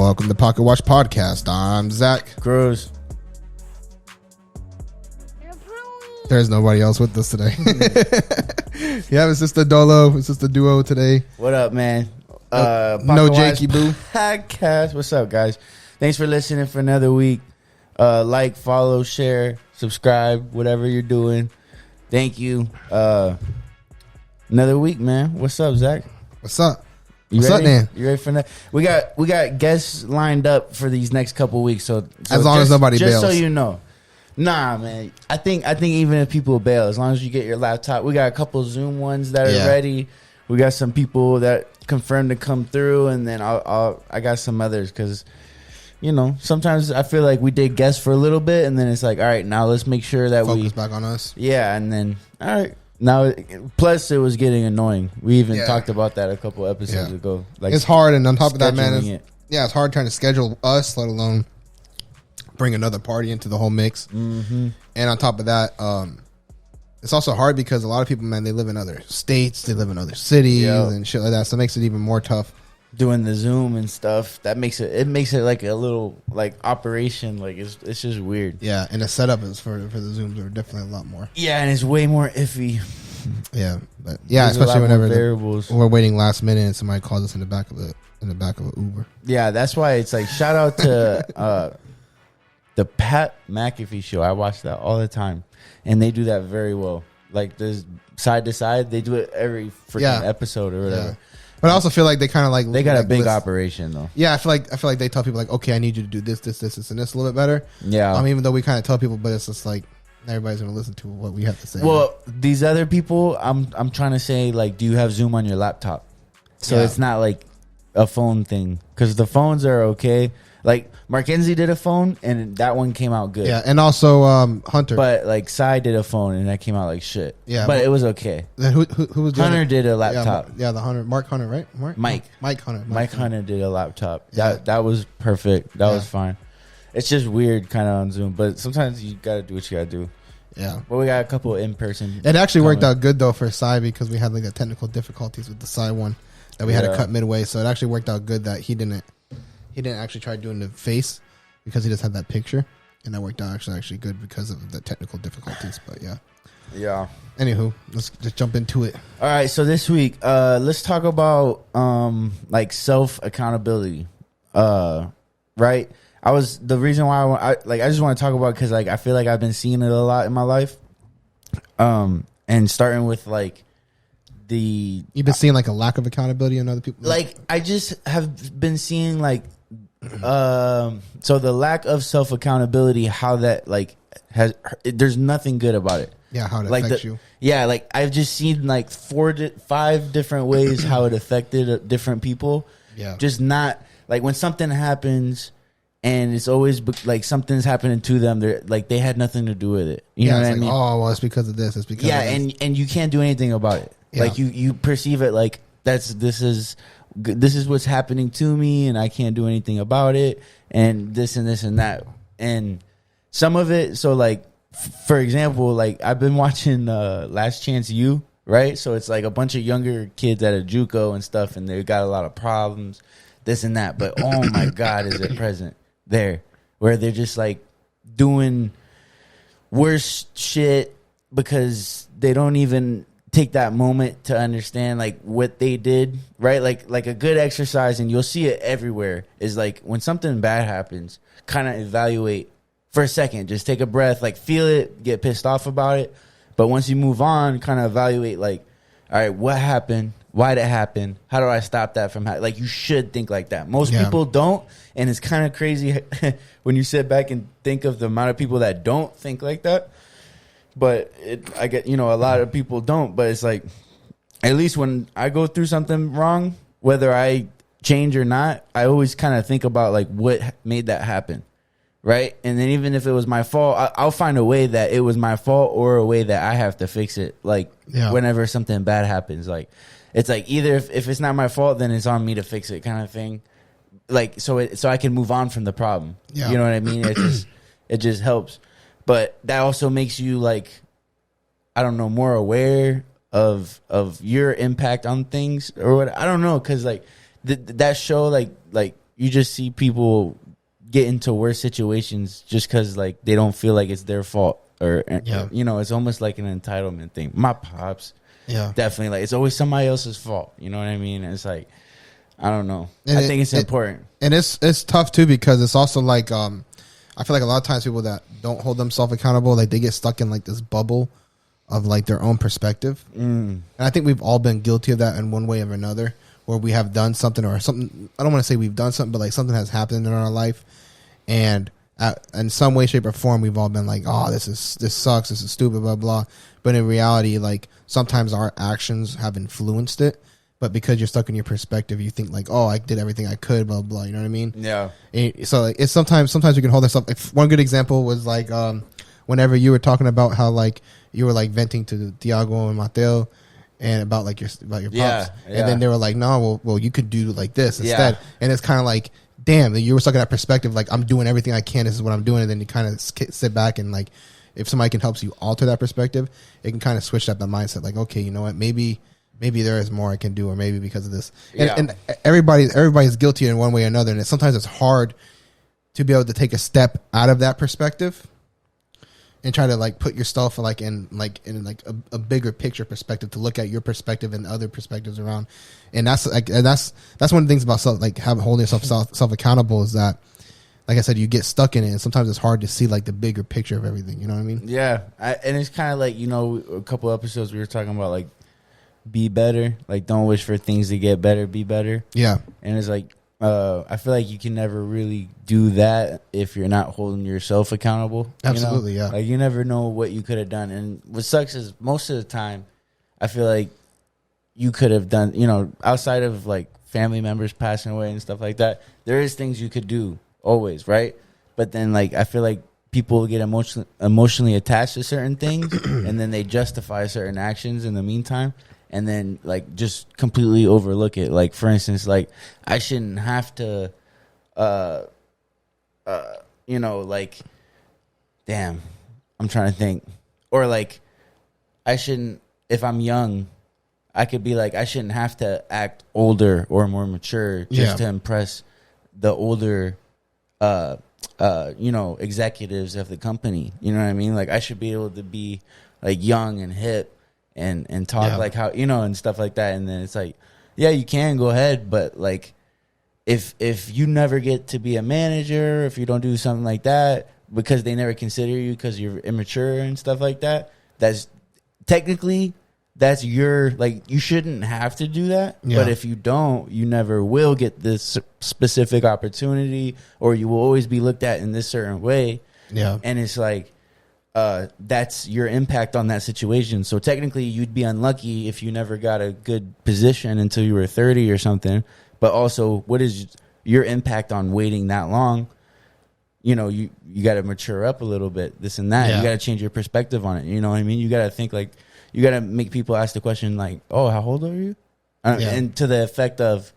Welcome to Pocket Watch Podcast. I'm Zach Cruz. There's nobody else with us today. Yeah, it's just the Dolo. It's just the duo today. What up, man? No Jakey Boo. Podcast. What's up, guys? Thanks for listening for another week. Like, follow, share, subscribe, whatever you're doing. Thank you. Another week, man. What's up, Zach? What's up? You What's ready? up, Dan? You ready for that? We got guests lined up for these next couple weeks. So as long as nobody just bails. so you know. Nah, man. I think even if people bail, as long as you get your laptop, we got a couple Zoom ones that are ready. We got some people that confirmed to come through, and then I got some others because, you know, sometimes I feel like we did guests for a little bit, and then it's like, all right, now let's make sure that Focus back on us. Yeah, and then all right. Now, plus it was getting annoying. We even talked about that a couple episodes ago. Like, it's hard, and on top of that, man, it's hard trying to schedule us, let alone bring another party into the whole mix. Mm-hmm. And on top of that, it's also hard because a lot of people, man, they live in other states, they live in other cities and shit like that. So it makes it even more tough. Doing the Zoom and stuff, that makes it like a little like operation. Like it's just weird. Yeah, and the setup is for the Zooms are definitely a lot more. Yeah, and it's way more iffy. Yeah, but yeah, there's especially whenever we're waiting last minute and somebody calls us in the back of an Uber. Yeah, that's why it's like shout out to the Pat McAfee show. I watch that all the time, and they do that very well. Like there's side to side, they do it every freaking episode or whatever. Yeah. But I also feel like they kind of like they got a big operation though. Yeah, I feel like they tell people like, okay, I need you to do this, and this a little bit better. Yeah, even though we kind of tell people, but it's just like everybody's gonna listen to what we have to say. Well, these other people, I'm trying to say like, do you have Zoom on your laptop? So it's not like a phone thing because the phones are okay. Like Markenzie did a phone and that one came out good. Yeah, and also Hunter. But like Sai did a phone and that came out like shit. Yeah, but it was okay. Then who was Hunter did a laptop. Yeah, the Hunter, Mark Hunter, right? Mike Hunter did a laptop. That was perfect. That was fine. It's just weird kind of on Zoom, but sometimes you got to do what you got to do. Yeah. But we got a couple in person. It actually worked out good though for Sai because we had like the technical difficulties with the Sai one that we had to cut midway. So it actually worked out good that he didn't actually try doing the face because he just had that picture, and that worked out actually good because of the technical difficulties. But yeah. Anywho, let's just jump into it. All right, so this week, let's talk about like self accountability. Right? The reason why I just want to talk about because like I feel like I've been seeing it a lot in my life. And starting with like you've been seeing like a lack of accountability in other people. Like I just have been seeing like so the lack of self accountability, how that like there's nothing good about it. Yeah, how it like affects you. Yeah, like I've just seen like 5 different ways how it affected different people. Yeah, just not like when something happens. And it's always like something's happening to them. They're like they had nothing to do with it. You know what I mean? Oh, well, it's because of this. It's because of this. and you can't do anything about it. Yeah. Like you perceive it like this is what's happening to me, and I can't do anything about it. And this and this and that. And some of it. So like for example, like I've been watching Last Chance U, right? So it's like a bunch of younger kids at a JUCO and stuff, and they got a lot of problems, this and that. But oh my God, is it present? There where they're just like doing worse shit because they don't even take that moment to understand like what they did, right? Like a good exercise, and you'll see it everywhere, is like when something bad happens, kind of evaluate for a second, just take a breath, like feel it, get pissed off about it, but once you move on, kind of evaluate like, all right, what happened? Why'd it happen? How do I stop that from happening? Like, you should think like that. Most people don't, and it's kind of crazy when you sit back and think of the amount of people that don't think like that. But I get, a lot of people don't. But it's like, at least when I go through something wrong, whether I change or not, I always kind of think about, like, what made that happen, right? And then even if it was my fault, I'll find a way that it was my fault or a way that I have to fix it, like, whenever something bad happens, like, it's like either if it's not my fault, then it's on me to fix it, kind of thing. Like so I can move on from the problem. Yeah. You know what I mean? It just helps. But that also makes you like, I don't know, more aware of your impact on things or what. I don't know, because like that show like you just see people get into worse situations just because like they don't feel like it's their fault, or you know, it's almost like an entitlement thing. My pops, definitely, like it's always somebody else's fault. You know what I mean? And it's like, I don't know. I think it's important, and it's tough too, because it's also like I feel like a lot of times people that don't hold themselves accountable, like they get stuck in like this bubble of like their own perspective. And I think we've all been guilty of that in one way or another, where we have done something or something. I don't want to say we've done something, but like something has happened in our life, and in some way, shape, or form, we've all been like, "Oh, this sucks. This is stupid." Blah blah. But in reality, like sometimes our actions have influenced it. But because you're stuck in your perspective, you think like, "Oh, I did everything I could." Blah blah. You know what I mean? Yeah. And so like, it's sometimes we can hold ourselves. Like, one good example was like whenever you were talking about how like you were like venting to Tiago and Mateo and about your pops, and then they were like, "No, well, you could do like this instead." And it's kind of like, damn, you were stuck in that perspective. Like, I'm doing everything I can. This is what I'm doing. And then you kind of sit back and like, if somebody can help you alter that perspective, it can kind of switch up the mindset. Like, okay, you know what? Maybe there is more I can do, or maybe because of this. And everybody's guilty in one way or another. And sometimes it's hard to be able to take a step out of that perspective and try to like put yourself in a bigger picture perspective, to look at your perspective and other perspectives around. And that's one of the things about holding yourself self accountable, is that, like I said, you get stuck in it, and sometimes it's hard to see like the bigger picture of everything. You know what I mean? Yeah. And it's kind of like, you know, a couple episodes we were talking about like, be better. Like, don't wish for things to get better, be better. Yeah. And it's like, I feel like you can never really do that if you're not holding yourself accountable. Absolutely, you know? Like, you never know what you could have done. And what sucks is most of the time, I feel like you could have done, you know, outside of like family members passing away and stuff like that, there is things you could do always, right? But then like, I feel like people get emotionally attached to certain things and then they justify certain actions in the meantime. And then, like, just completely overlook it. Like, for instance, like, I shouldn't have to, you know, like, damn, I'm trying to think. Or, like, I shouldn't, if I'm young, I could be like, I shouldn't have to act older or more mature just to impress the older, you know, executives of the company. You know what I mean? Like, I should be able to be, like, young and hip. And talk like how, you know, and stuff like that. And then it's like, yeah, you can go ahead, but like if you never get to be a manager, if you don't do something like that because they never consider you because you're immature and stuff like that, that's technically that's your, like, you shouldn't have to do that. But if you don't, you never will get this specific opportunity, or you will always be looked at in this certain way. And it's like, that's your impact on that situation. So technically you'd be unlucky if you never got a good position until you were 30 or something. But also, what is your impact on waiting that long? You know, you got to mature up a little bit, this and that. You got to change your perspective on it. You know what I mean? You got to think like, you got to make people ask the question like, oh, how old are you? And to the effect of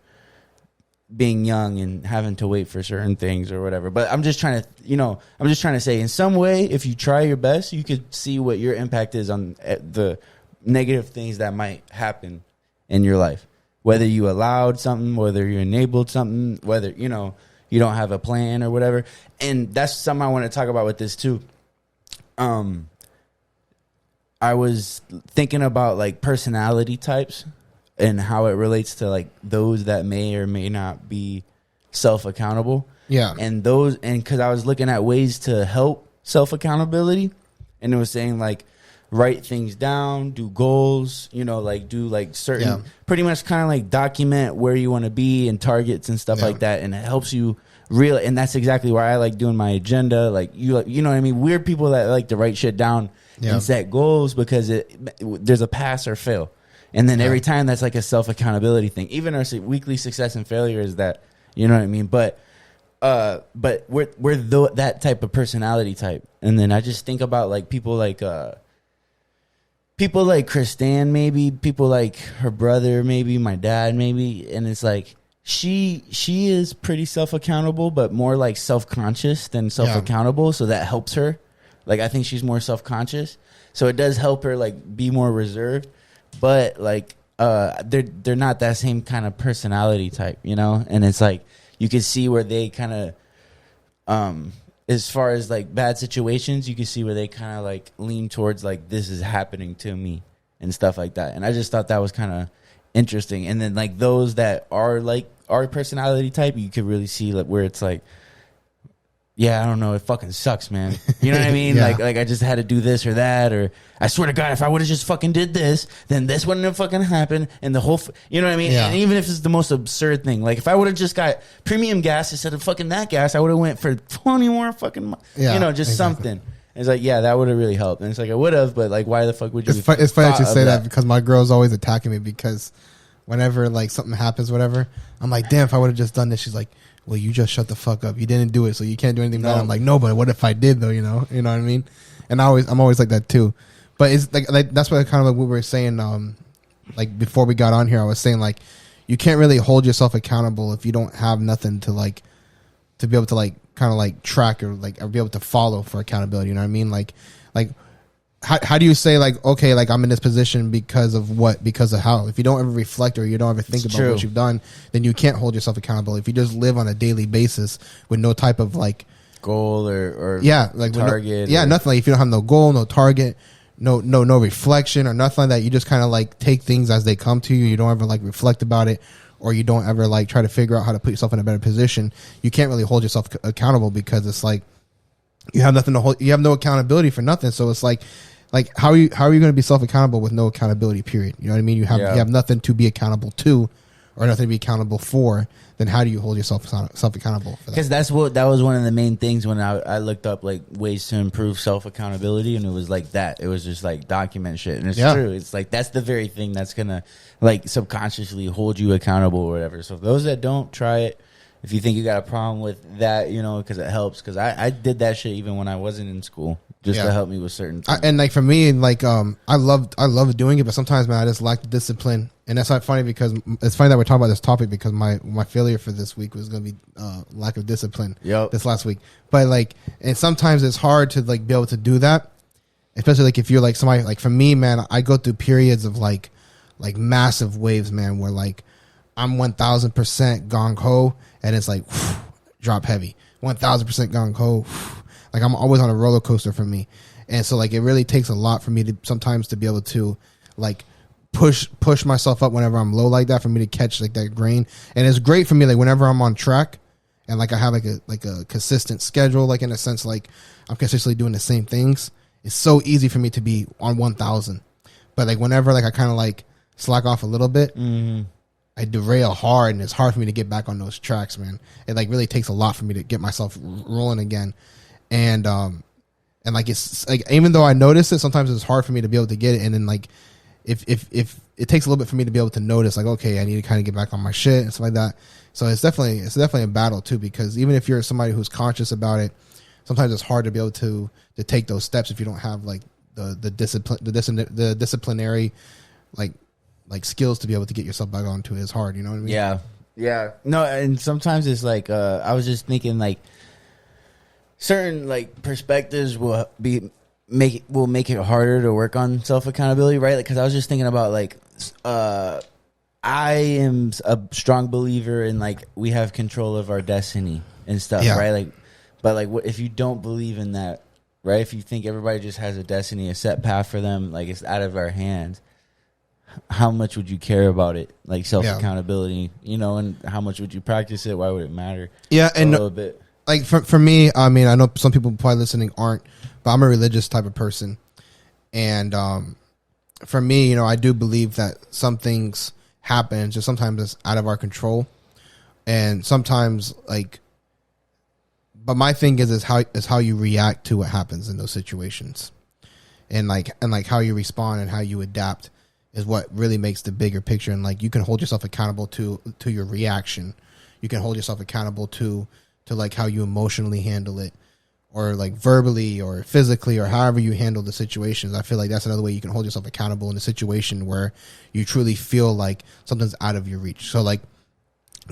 being young and having to wait for certain things or whatever. But I'm just trying to say, in some way, if you try your best, you could see what your impact is on the negative things that might happen in your life. Whether you allowed something, whether you enabled something, whether, you know, you don't have a plan or whatever. And that's something I want to talk about with this too. I was thinking about like personality types and how it relates to like those that may or may not be self-accountable. And because I was looking at ways to help self-accountability, and it was saying like, write things down, do goals, you know, like do like certain, pretty much kind of like document where you want to be and targets and stuff like that. And it helps you and that's exactly why I like doing my agenda. Like, you know what I mean? Weird people that like to write shit down and set goals because there's a pass or fail. And then every time that's like a self-accountability thing. Even our weekly success and failure is that, you know what I mean? But we're that type of personality type. And then I just think about like people like Kristan, maybe people like her brother, maybe my dad, maybe. And it's like, she is pretty self-accountable, but more like self-conscious than self-accountable. So that helps her. Like, I think she's more self-conscious. So it does help her like be more reserved. But like they're not that same kind of personality type, you know? And it's like you can see where they kind of, as far as like bad situations, you can see where they kind of like lean towards like this is happening to me and stuff like that. And I just thought that was kind of interesting. And then like those that are like our personality type, you could really see like where it's like, yeah, I don't know, it fucking sucks, man. You know what I mean? Yeah. Like I just had to do this or that, or I swear to God, if I would have just fucking did this, then this wouldn't have fucking happened. And the whole, you know what I mean? Yeah. And even if it's the most absurd thing, like if I would have just got premium gas instead of fucking that gas, I would have went for 20 more fucking, Yeah, you know, just exactly. something. It's like, yeah, that would have really helped. And it's like, I would have, but like, why the fuck would you? It's funny that you say that because my girl's always attacking me because whenever like something happens, whatever, I'm like, damn, if I would have just done this, she's like, well, you just shut the fuck up. You didn't do it, so you can't do anything about it. I'm like, no, but what if I did though? You know what I mean? And I'm always like that too. But it's like that's what kind of like we were saying. Like before we got on here, I was saying like you can't really hold yourself accountable if you don't have nothing to like to be able to like kind of like track or like or be able to follow for accountability. You know what I mean? Like how do you say like, okay, like I'm in this position because of what? Because of how? If you don't ever reflect or you don't ever think about what you've done, then you can't hold yourself accountable. If you just live on a daily basis with no type of like goal or target, nothing. Like if you don't have no goal, no target, no reflection or nothing like that, you just kind of like take things as they come to you. You don't ever like reflect about it, or you don't ever like try to figure out how to put yourself in a better position. You can't really hold yourself accountable because it's like you have nothing to hold. You have no accountability for nothing. So it's like how are you going to be self accountable with no accountability? Period. You know what I mean? You have nothing to be accountable to, or nothing to be accountable for. Then how do you hold yourself accountable for that? Because that was one of the main things when I looked up like ways to improve self accountability, and it was like that. It was just like document shit, and it's true. It's like that's the very thing that's gonna like subconsciously hold you accountable or whatever. So those that don't, try it. If you think you got a problem with that, you know, because it helps. Because I did that shit even when I wasn't in school, just to help me with certain things. And like for me, like I love doing it, but sometimes, man, I just lack the discipline. And that's not funny because it's funny that we're talking about this topic because my failure for this week was going to be lack of discipline. This last week, but like, and sometimes it's hard to like be able to do that, especially like if you're like somebody like for me, man, I go through periods of like massive waves, man, where like I'm 1000% gong ho, and it's like whew, drop heavy, 1000% gong ho. Like I'm always on a roller coaster for me, and so like it really takes a lot for me to sometimes to be able to like push myself up whenever I'm low like that, for me to catch like that grain. And it's great for me like whenever I'm on track and like I have like a consistent schedule, like in a sense like I'm consistently doing the same things. It's so easy for me to be on 1000. But like whenever like I kind of like slack off a little bit, I derail hard, and it's hard for me to get back on those tracks, man. It like really takes a lot for me to get myself rolling again. And like it's like even though I notice it, sometimes it's hard for me to be able to get it. And then like if it takes a little bit for me to be able to notice, like, okay, I need to kind of get back on my shit and stuff like that. So it's definitely a battle too, because even if you're somebody who's conscious about it, sometimes it's hard to be able to take those steps if you don't have like the disciplinary like skills to be able to get yourself back onto it. Is hard, you know what I mean? Yeah. No, and sometimes it's like I was just thinking like certain like perspectives will make it harder to work on self accountability, right? Like, because I was just thinking about like I am a strong believer in like we have control of our destiny and stuff, right? Like, but like what if you don't believe in that, right? If you think everybody just has a destiny, a set path for them, like it's out of our hands, how much would you care about it? Like self accountability, you know, and how much would you practice it? Why would it matter? Yeah, and a little bit. Like for me, I mean, I know some people probably listening aren't, but I'm a religious type of person, and for me, you know, I do believe that some things happen just sometimes it's out of our control, and sometimes like. But my thing is how you react to what happens in those situations, and how you respond and how you adapt is what really makes the bigger picture. And like you can hold yourself accountable to your reaction, you can hold yourself accountable to like how you emotionally handle it, or like verbally or physically, or however you handle the situations. I feel like that's another way you can hold yourself accountable in a situation where you truly feel like something's out of your reach. So like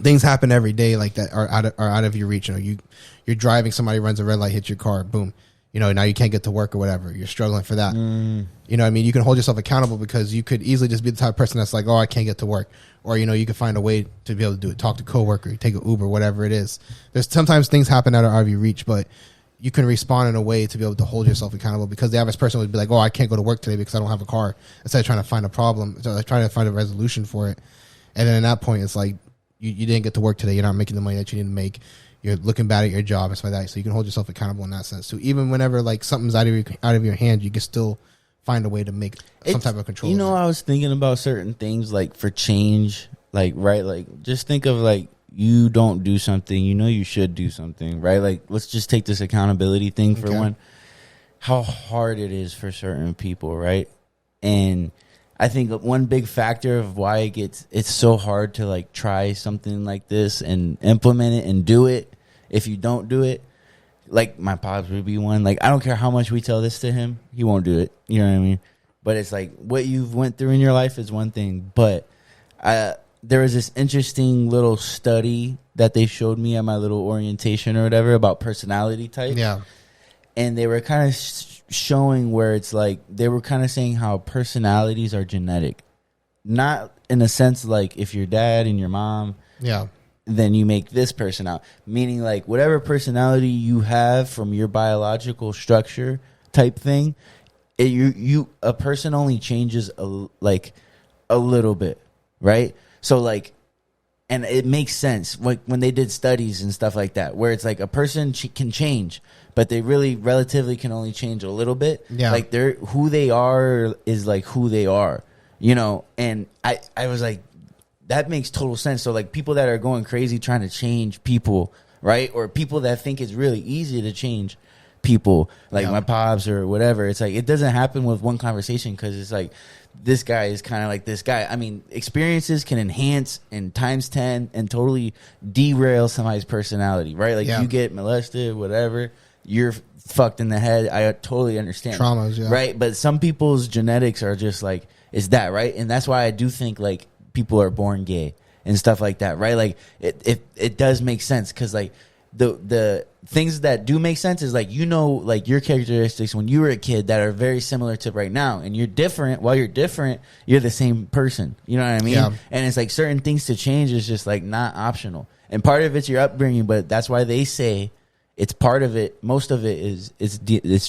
things happen every day like that are out of your reach. You know, you're driving, somebody runs a red light, hits your car, boom. You know, now you can't get to work or whatever. You're struggling for that. You know what I mean? You can hold yourself accountable because you could easily just be the type of person that's like, oh, I can't get to work, or you can find a way to be able to do it. Talk to coworker, take an Uber, whatever it is. There's sometimes things happen out of your reach, but you can respond in a way to be able to hold yourself accountable, because the average person would be like, oh, I can't go to work today because I don't have a car, instead of trying to find a problem, so trying to find a resolution for it. And then at that point, it's like, you didn't get to work today. You're not making the money that you need to make. You're looking bad at your job and stuff like that. So you can hold yourself accountable in that sense. So even whenever like something's out of your hand, you can still find a way to make some type of control. I was thinking about certain things like for change, like, right? Like, just think of like, you don't do something, you should do something, right? Like, let's just take this accountability thing for one. How hard it is for certain people, right? And I think one big factor of why it's so hard to like try something like this and implement it and do it. If you don't do it, like my pops would be one. Like, I don't care how much we tell this to him, he won't do it. You know what I mean? But it's like what you've went through in your life is one thing. But there was this interesting little study that they showed me at my little orientation or whatever about personality type. Yeah. And they were kind of showing where it's like, they were kind of saying how personalities are genetic. Not in a sense like if your dad and your mom, then you make this personality. Meaning like whatever personality you have from your biological structure type thing, a person only changes a little bit, right? So like, and it makes sense like when they did studies and stuff like that, where it's like a person can change, but they really relatively can only change a little bit. Yeah. Like who they are is like who they are, and I was like, that makes total sense. So like people that are going crazy trying to change people, right? Or people that think it's really easy to change people, like my pops or whatever. It's like, it doesn't happen with one conversation, because it's like, this guy is kind of like this guy. I mean, experiences can enhance and times 10 and totally derail somebody's personality, right? Like you get molested, whatever, you're fucked in the head. I totally understand. Traumas, right? But some people's genetics are just like, is that, right? And that's why I do think like people are born gay and stuff like that, right? Like it does make sense, because like the things that do make sense is like, like your characteristics when you were a kid that are very similar to right now, and you're different. While you're different, you're the same person. You know what I mean? Yeah. And it's like certain things to change is just like not optional. And part of it's your upbringing, but that's why they say it's part of it. Most of it is it's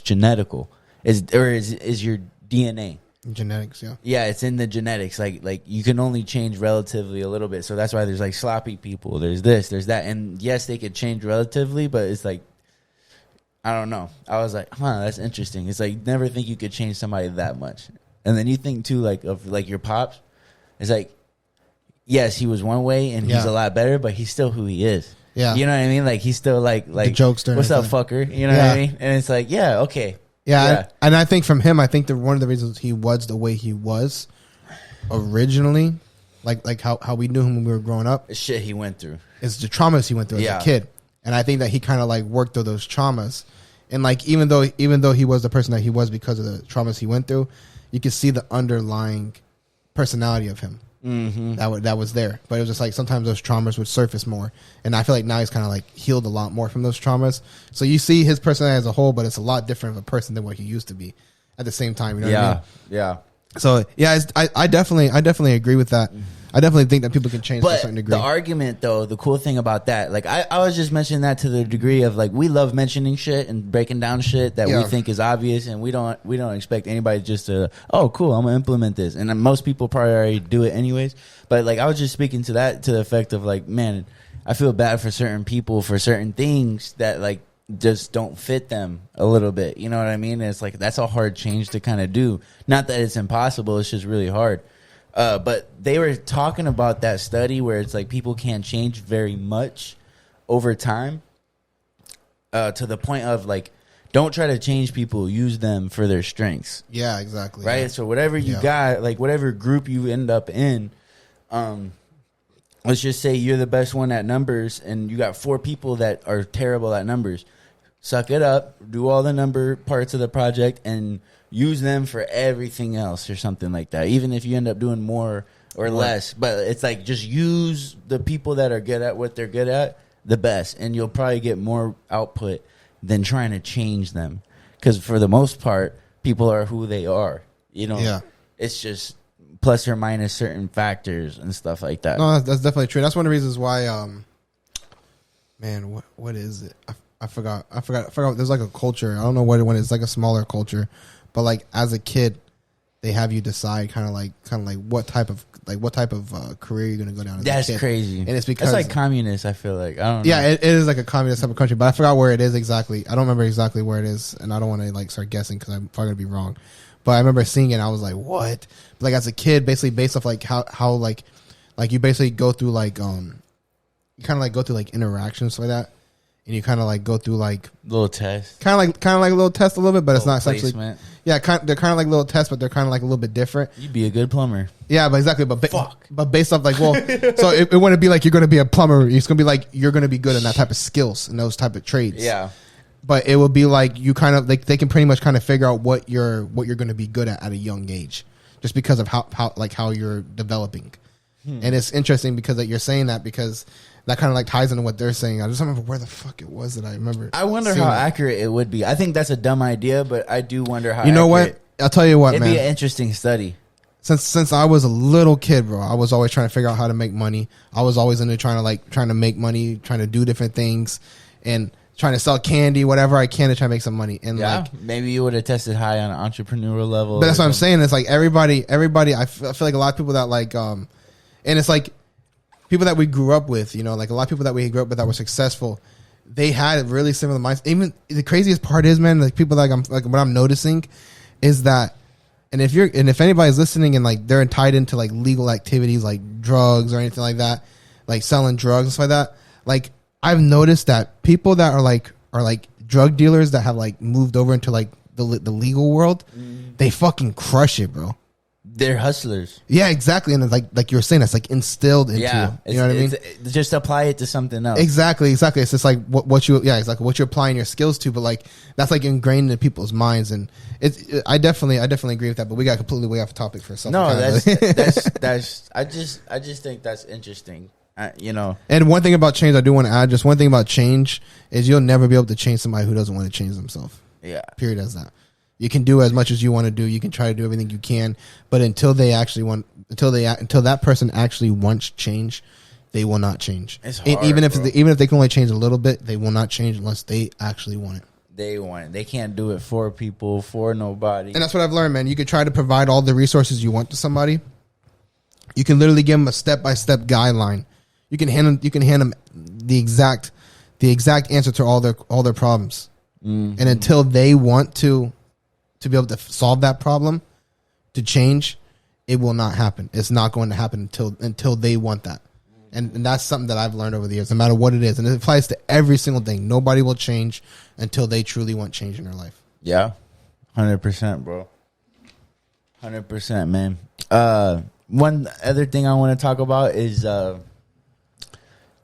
genetical, is your DNA. Genetics, yeah. Yeah, it's in the genetics. Like you can only change relatively a little bit. So that's why there's like sloppy people. There's this, there's that. And yes, they could change relatively, but it's like, I don't know. I was like, that's interesting. It's like, never think you could change somebody that much. And then you think too, like of like your pops. It's like, yes, he was one way and he's a lot better, but he's still who he is. Yeah. You know what I mean? Like he's still like the jokester. What's up, fucker? You know what I mean? And it's like, yeah, okay. Yeah, and I think from him, I think that one of the reasons he was the way he was originally, like how we knew him when we were growing up, the shit he went through, is the traumas he went through as a kid, and I think that he kind of like worked through those traumas, and like even though he was the person that he was because of the traumas he went through, you could see the underlying personality of him. Mm-hmm. That was there, but it was just like sometimes those traumas would surface more, and I feel like now he's kind of like healed a lot more from those traumas. So you see his personality as a whole, but it's a lot different of a person than what he used to be. At the same time, you know what I mean? Yeah. So yeah, I definitely agree with that. I definitely think that people can change to a certain degree. The argument, though, the cool thing about that, like I was just mentioning that to the degree of like we love mentioning shit and breaking down shit that we think is obvious, and we don't expect anybody just to, oh cool, I'm gonna implement this, and most people probably already do it anyways. But like I was just speaking to that to the effect of like, man, I feel bad for certain people for certain things that like just don't fit them a little bit. You know what I mean? And it's like that's a hard change to kind of do. Not that it's impossible; it's just really hard. But they were talking about that study where it's like people can't change very much over time, to the point of like, don't try to change people, use them for their strengths. Yeah, exactly. Right? Yeah. So whatever you got, like whatever group you end up in, let's just say you're the best one at numbers and you got 4 people that are terrible at numbers. Suck it up, do all the number parts of the project, and use them for everything else or something like that, even if you end up doing more or less. But it's like just use the people that are good at what they're good at the best, and you'll probably get more output than trying to change them, because for the most part people are who they are, it's just plus or minus certain factors and stuff like that. No, that's definitely true. That's one of the reasons why. Man, what is it? I forgot. There's like a culture. I don't know what it is. It's like a smaller culture, but like as a kid, they have you decide kind of like what type of career you're gonna go down. That's crazy, and it's because it's like communist. I feel like I don't. Yeah, know. It is like a communist type of country, but I forgot where it is exactly. I don't remember exactly where it is, and I don't want to like start guessing because I'm probably gonna be wrong. But I remember seeing it, and I was like, "What?" But like as a kid, basically based off like how like you basically go through like you kind of like go through like interactions like that. And you kind of like go through like little tests, kind of like a little test a little bit, but it's not placement. essentially. Yeah, they're kind of like little tests, but they're kind of like a little bit different. You'd be a good plumber. Yeah, but exactly. But based off like, well, so it wouldn't be like you're going to be a plumber. It's going to be like you're going to be good in that type of skills and those type of trades. Yeah. But it would be like you kind of like they can pretty much kind of figure out what you're going to be good at a young age, just because of how you're developing. And it's interesting because that you're saying that because. That kind of like ties into what they're saying. I just don't remember where the fuck it was that I remember. I wonder how accurate it would be. I think that's a dumb idea, but I do wonder how. You know what? I'll tell you what, it'd man. It'd be an interesting study. Since I was a little kid, bro, I was always trying to figure out how to make money. I was always into trying to make money, trying to do different things, and trying to sell candy, whatever I can to try to make some money. And like maybe you would have tested high on an entrepreneurial level. But that's what I'm saying. It's like everybody. I feel like a lot of people that like, and it's like. People that we grew up with, you know, like a lot of people that we grew up with that were successful, they had really similar minds. Even the craziest part is, man, like people like what I'm noticing is that, and if anybody's listening and like they're tied into like legal activities like drugs or anything like that, like selling drugs and stuff like that, like I've noticed that people that are like drug dealers that have like moved over into like the legal world, they fucking crush it, bro. They're hustlers. Yeah, exactly. And it's like you were saying, that's like instilled into you. You know what I mean? Just apply it to something else. Exactly. It's just like what you're applying your skills to, but like that's like ingrained in people's minds. And I definitely agree with that, but we got completely way off topic for a second. No, that's I just think that's interesting. You know. And one thing about change, I do want to add, just one thing about change is you'll never be able to change somebody who doesn't want to change themselves. Yeah. Period as that. You can do as much as you want to do. You can try to do everything you can, but until that person actually wants change, they will not change. It's hard, even if they can only change a little bit, they will not change unless they actually want it. They want it. They can't do it for people, for nobody. And that's what I've learned, man. You can try to provide all the resources you want to somebody. You can literally give them a step-by-step guideline. You can hand them the exact answer to all their problems. Mm-hmm. And until they want to be able to solve that problem, to change, it will not happen. It's not going to happen until they want that. And that's something that I've learned over the years, no matter what it is. And it applies to every single thing. Nobody will change until they truly want change in their life. Yeah. 100%, bro. 100%, man. One other thing I want to talk about is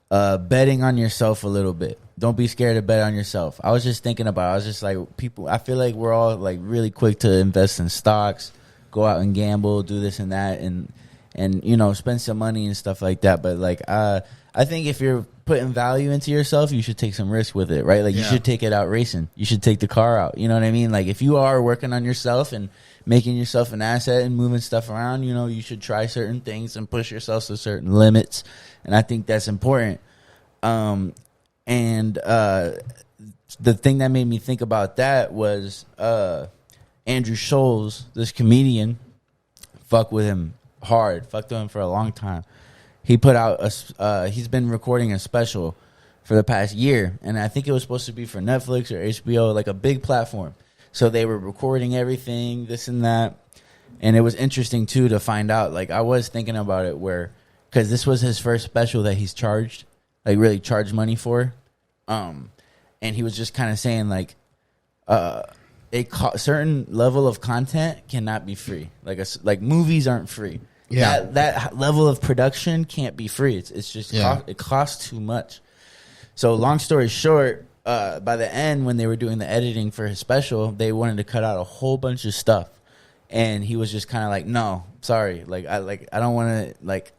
betting on yourself a little bit. Don't be scared to bet on yourself. I was just thinking about it. I was just like, people, I feel like we're all like really quick to invest in stocks, go out and gamble, do this and that, and you know, spend some money and stuff like that. But like, I think if you're putting value into yourself, you should take some risk with it, right? Like you should take it out racing. You should take the car out. You know what I mean? Like if you are working on yourself and making yourself an asset and moving stuff around, you know, you should try certain things and push yourself to certain limits. And I think that's important. And the thing that made me think about that was Andrew Scholes, this comedian, fucked with him for a long time. He put out he's been recording a special for the past year, and I think it was supposed to be for Netflix or HBO, like a big platform. So they were recording everything, this and that, and it was interesting too to find out. Like I was thinking about it, because this was his first special that he's charged. Like really charge money for, and he was just kind of saying like, certain level of content cannot be free. Like movies aren't free. Yeah, that level of production can't be free. It's just it costs too much. So long story short, by the end when they were doing the editing for his special, they wanted to cut out a whole bunch of stuff, and he was just kind of like, no, sorry, I don't want to like.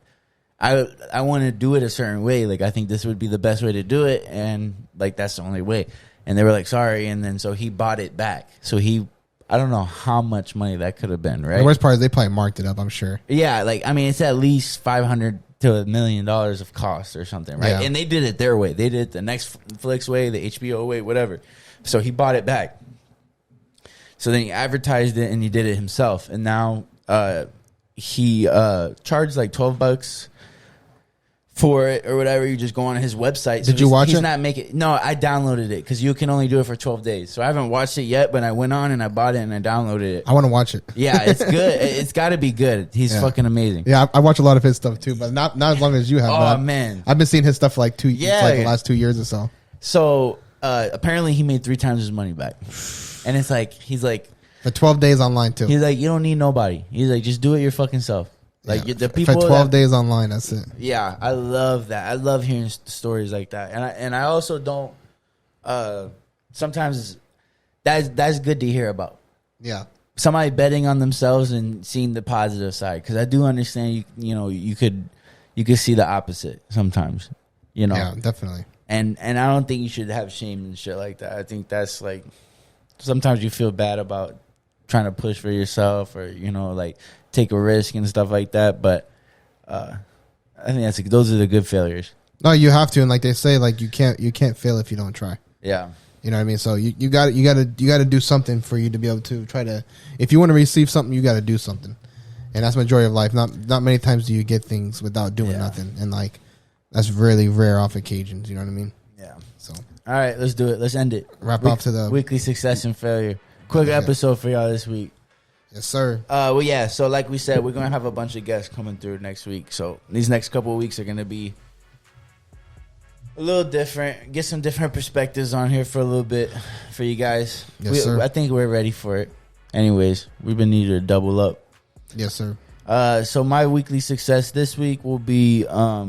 I want to do it a certain way. Like, I think this would be the best way to do it. And, like, that's the only way. And they were like, sorry. And then so he bought it back. So he I don't know how much money that could have been, right? The worst part is they probably marked it up, I'm sure. Yeah, like, I mean, it's at least $500 to $1 million of cost or something, right? Yeah. And they did it their way. They did it the Netflix way, the HBO way, whatever. So he bought it back. So then he advertised it and he did it himself. And now he charged like $12 for it or whatever. You just go on his website. So Did you watch it? No, I downloaded it because you can only do it for 12 days. So I haven't watched it yet, but I went on and I bought it and I downloaded it. I want to watch it. Yeah, it's good. It's got to be good. He's fucking amazing. Yeah, I watch a lot of his stuff too, but not as long as you have. Oh, man. I've been seeing his stuff for like the last 2 years or so. So apparently he made 3 times his money back. And it's like, he's like. For 12 days online too. He's like, you don't need nobody. He's like, just do it your fucking self. Like the people for 12 days online, that's it. Yeah, I love that. I love hearing stories like that, and I also don't. Sometimes that's good to hear about. Yeah, somebody betting on themselves and seeing the positive side, because I do understand you could see the opposite sometimes. Yeah, definitely. And I don't think you should have shame and shit like that. I think that's like sometimes you feel bad about trying to push for yourself or like take a risk and stuff like that, but I think those are the good failures. No, you have to, and like they say, like you can't fail if you don't try. Yeah, you know what I mean. So you got to do something for you to be able to try to. If you want to receive something, you got to do something, and that's the majority of life. Not many times do you get things without doing nothing, and like that's really rare off occasions. You know what I mean? Yeah. So all right, let's do it. Let's end it. Wrap off to the weekly success and failure. Quick episode for y'all this week. Yes, sir. Well, yeah. So, like we said, we're gonna have a bunch of guests coming through next week. So these next couple of weeks are gonna be a little different. Get some different perspectives on here for a little bit for you guys. Yes, sir. I think we're ready for it. Anyways, we've been needing to double up. Yes, sir. So my weekly success this week will be I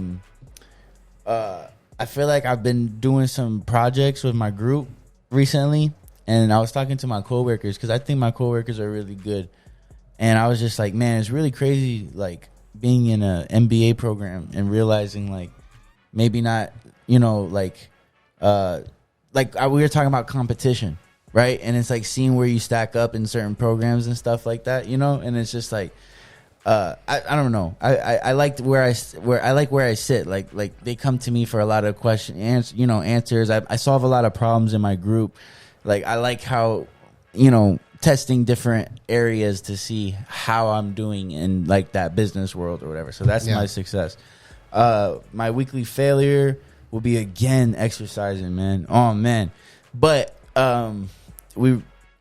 feel like I've been doing some projects with my group recently. And I was talking to my coworkers because I think my coworkers are really good. And I was just like, man, it's really crazy, like being in a MBA program and realizing like maybe not, we were talking about competition, right? And it's like seeing where you stack up in certain programs and stuff like that, And it's just like, I don't know. I liked where I sit. Like they come to me for a lot of answers. I solve a lot of problems in my group. Like, I like how, testing different areas to see how I'm doing in, like, that business world or whatever. So that's my success. My weekly failure will be, again, exercising, man. Oh, man. But I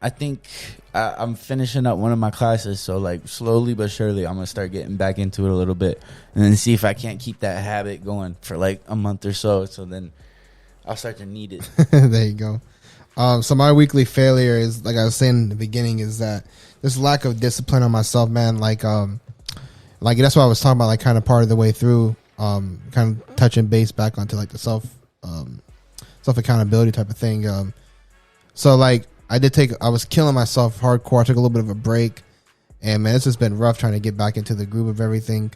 think I'm finishing up one of my classes. So, like, slowly but surely, I'm going to start getting back into it a little bit. And then see if I can't keep that habit going for, like, a month or so. So then I'll start to need it. There you go. So my weekly failure is, like I was saying in the beginning, is that this lack of discipline on myself, man. Like that's what I was talking about, like kind of part of the way through, kind of touching base back onto like the self accountability type of thing. So like I was killing myself hardcore. I took a little bit of a break, and man, it's just been rough trying to get back into the groove of everything,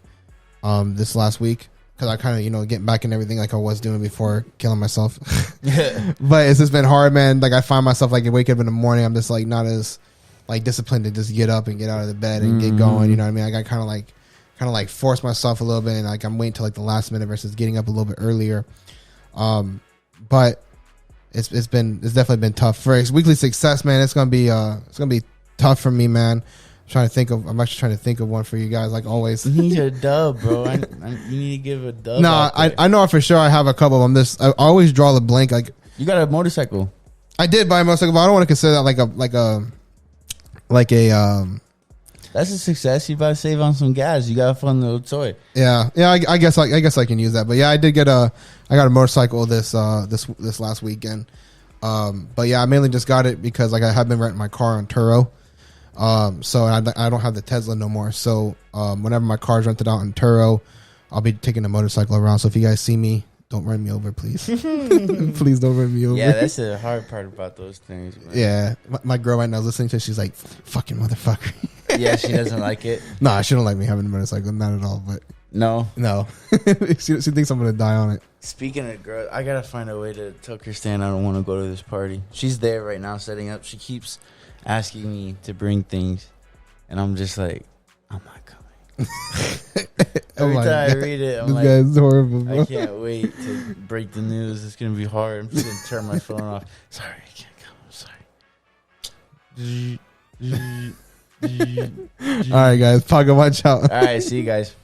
this last week. Because I kind of, getting back in everything like I was doing before killing myself. But it's just been hard, man. Like I find myself like I wake up in the morning, I'm just like not as like disciplined to just get up and get out of the bed and get going. You know what I mean? I kind of like force myself a little bit, and like I'm waiting till like the last minute versus getting up a little bit earlier. But it's definitely been tough for weekly success, man. It's gonna be tough for me, man. I'm actually trying to think of one for you guys, like always. You need a dub, bro. You need to give a dub. No, I know for sure I have a couple of them. I always draw the blank. Like, you got a motorcycle. I did buy a motorcycle, but I don't want to consider that like a. That's a success. You about to save on some gas. You got a fun little toy. Yeah. I guess I can use that. But yeah, I got a motorcycle this last weekend. But yeah, I mainly just got it because like I have been renting my car on Turo. So I don't have the Tesla no more. So whenever my car's rented out in Turo, I'll be taking the motorcycle around. So if you guys see me, don't run me over, please. Please don't run me over. Yeah, that's the hard part about those things, man. Yeah, my girl right now is listening to it. She's like, fucking motherfucker. Yeah, she doesn't like it. Nah, she don't like me having a motorcycle. Not at all. But No. She thinks I'm gonna die on it. Speaking of girls, I gotta find a way to tell Christine I don't want to go to this party. She's there right now setting up. She keeps asking me to bring things, and I'm just like, I'm not coming. Every time I read it, I'm this like, guy's horrible, bro. I can't wait to break the news. It's gonna be hard. I'm just gonna turn my phone off. Sorry, I can't come. I'm sorry. All right, guys. Paga, watch out. All right, see you guys.